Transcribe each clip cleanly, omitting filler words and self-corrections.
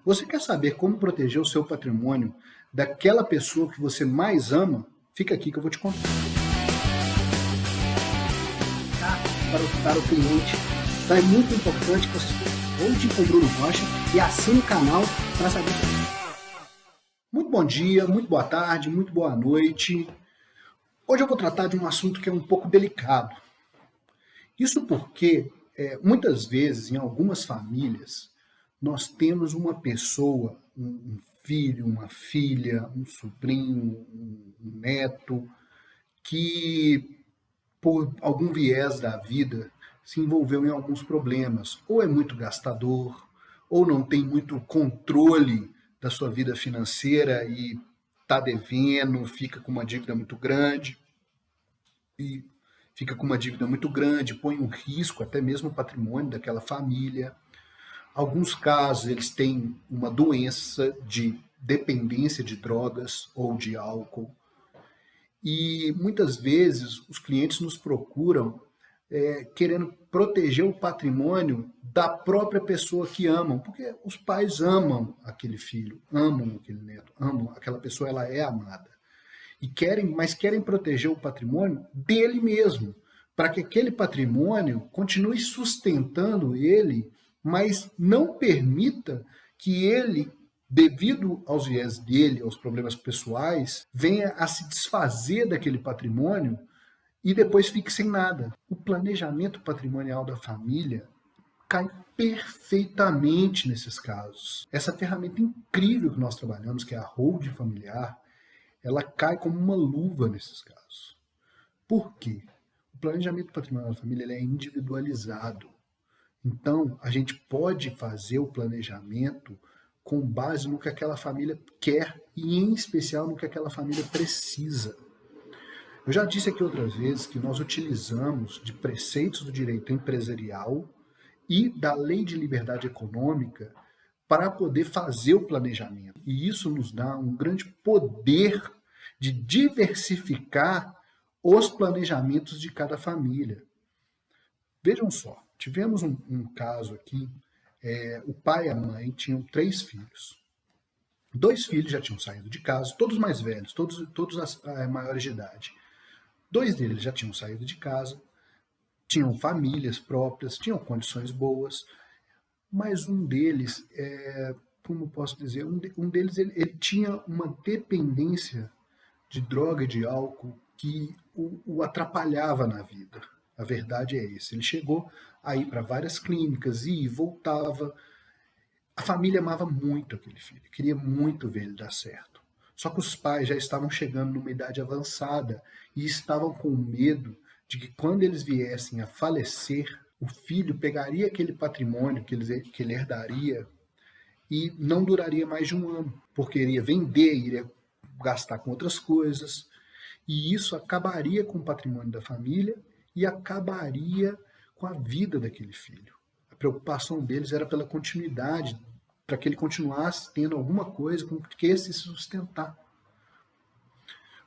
Você quer saber como proteger o seu patrimônio daquela pessoa que você mais ama? Fica aqui que eu vou te contar. Para o cliente. Então é muito importante que você volte com o Bruno Rocha e assine o canal para saber. Muito bom dia, muito boa tarde, muito boa noite. Hoje eu vou tratar de um assunto que é um pouco delicado. Isso porque, muitas vezes, em algumas famílias, nós temos uma pessoa, um filho, uma filha, um sobrinho, um neto, que, por algum viés da vida, se envolveu em alguns problemas. Ou é muito gastador, ou não tem muito controle da sua vida financeira e está devendo, fica com uma dívida muito grande. E fica com uma dívida muito grande, põe um risco até mesmo o patrimônio daquela família. Alguns casos, eles têm uma doença de dependência de drogas ou de álcool. E muitas vezes os clientes nos procuram querendo proteger o patrimônio da própria pessoa que amam, porque os pais amam aquele filho, amam aquele neto, amam aquela pessoa, ela é amada. Mas querem proteger o patrimônio dele mesmo, para que aquele patrimônio continue sustentando ele, mas não permita que ele, devido aos viés dele, aos problemas pessoais, venha a se desfazer daquele patrimônio e depois fique sem nada. O planejamento patrimonial da família cai perfeitamente nesses casos. Essa ferramenta incrível que nós trabalhamos, que é a holding familiar, ela cai como uma luva nesses casos. Por quê? O planejamento patrimonial da família ele é individualizado. Então, a gente pode fazer o planejamento com base no que aquela família quer e, em especial, no que aquela família precisa. Eu já disse aqui outras vezes que nós utilizamos de preceitos do direito empresarial e da lei de liberdade econômica para poder fazer o planejamento. E isso nos dá um grande poder de diversificar os planejamentos de cada família. Vejam só, tivemos um caso aqui, o pai e a mãe tinham 3 filhos. 2 filhos já tinham saído de casa, todos mais velhos, todos maiores de idade. 2 deles já tinham saído de casa, tinham famílias próprias, tinham condições boas, mas um deles, como posso dizer, um deles ele tinha uma dependência de droga e de álcool que o atrapalhava na vida. A verdade é essa. Ele chegou a ir para várias clínicas e voltava. A família amava muito aquele filho, queria muito ver ele dar certo. Só que os pais já estavam chegando numa idade avançada e estavam com medo de que quando eles viessem a falecer, o filho pegaria aquele patrimônio que ele herdaria e não duraria mais de 1 ano, porque iria vender, iria gastar com outras coisas, e isso acabaria com o patrimônio da família e acabaria com a vida daquele filho. A preocupação deles era pela continuidade, para que ele continuasse tendo alguma coisa com que se sustentar.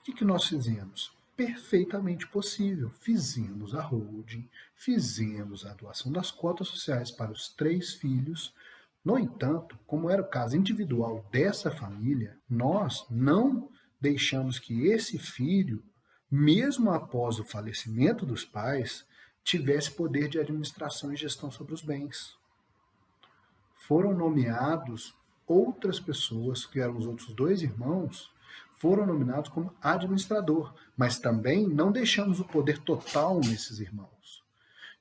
O que nós fizemos? Perfeitamente possível. Fizemos a holding, fizemos a doação das cotas sociais para os 3 filhos. No entanto, como era o caso individual dessa família, nós não deixamos que esse filho, mesmo após o falecimento dos pais, tivesse poder de administração e gestão sobre os bens. Foram nomeados outras pessoas, que eram os outros 2 irmãos, foram nominados como administrador, mas também não deixamos o poder total nesses irmãos.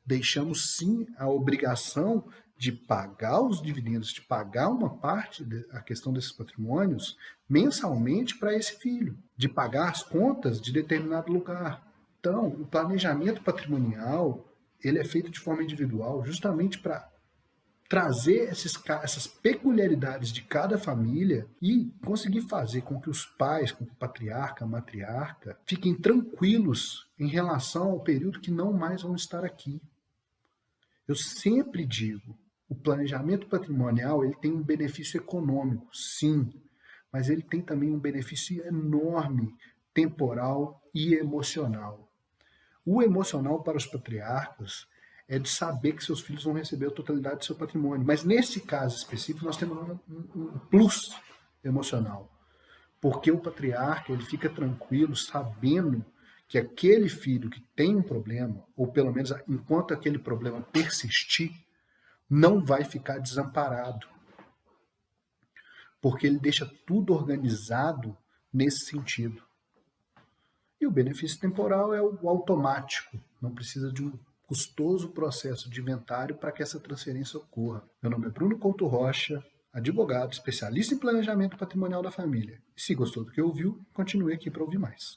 Deixamos sim a obrigação de pagar os dividendos, de pagar uma parte da questão desses patrimônios mensalmente para esse filho, de pagar as contas de determinado lugar. Então, o planejamento patrimonial ele é feito de forma individual justamente para trazer essas peculiaridades de cada família e conseguir fazer com que os pais, com que o patriarca, a matriarca, fiquem tranquilos em relação ao período que não mais vão estar aqui. Eu sempre digo, o planejamento patrimonial ele tem um benefício econômico, sim, mas ele tem também um benefício enorme, temporal e emocional. O emocional para os patriarcas é de saber que seus filhos vão receber a totalidade do seu patrimônio. Mas nesse caso específico, nós temos um plus emocional, porque o patriarca ele fica tranquilo sabendo que aquele filho que tem um problema, ou pelo menos enquanto aquele problema persistir, não vai ficar desamparado, porque ele deixa tudo organizado nesse sentido. E o benefício temporal é o automático, não precisa de um custoso processo de inventário para que essa transferência ocorra. Meu nome é Bruno Couto Rocha, advogado, especialista em planejamento patrimonial da família. E se gostou do que ouviu, continue aqui para ouvir mais.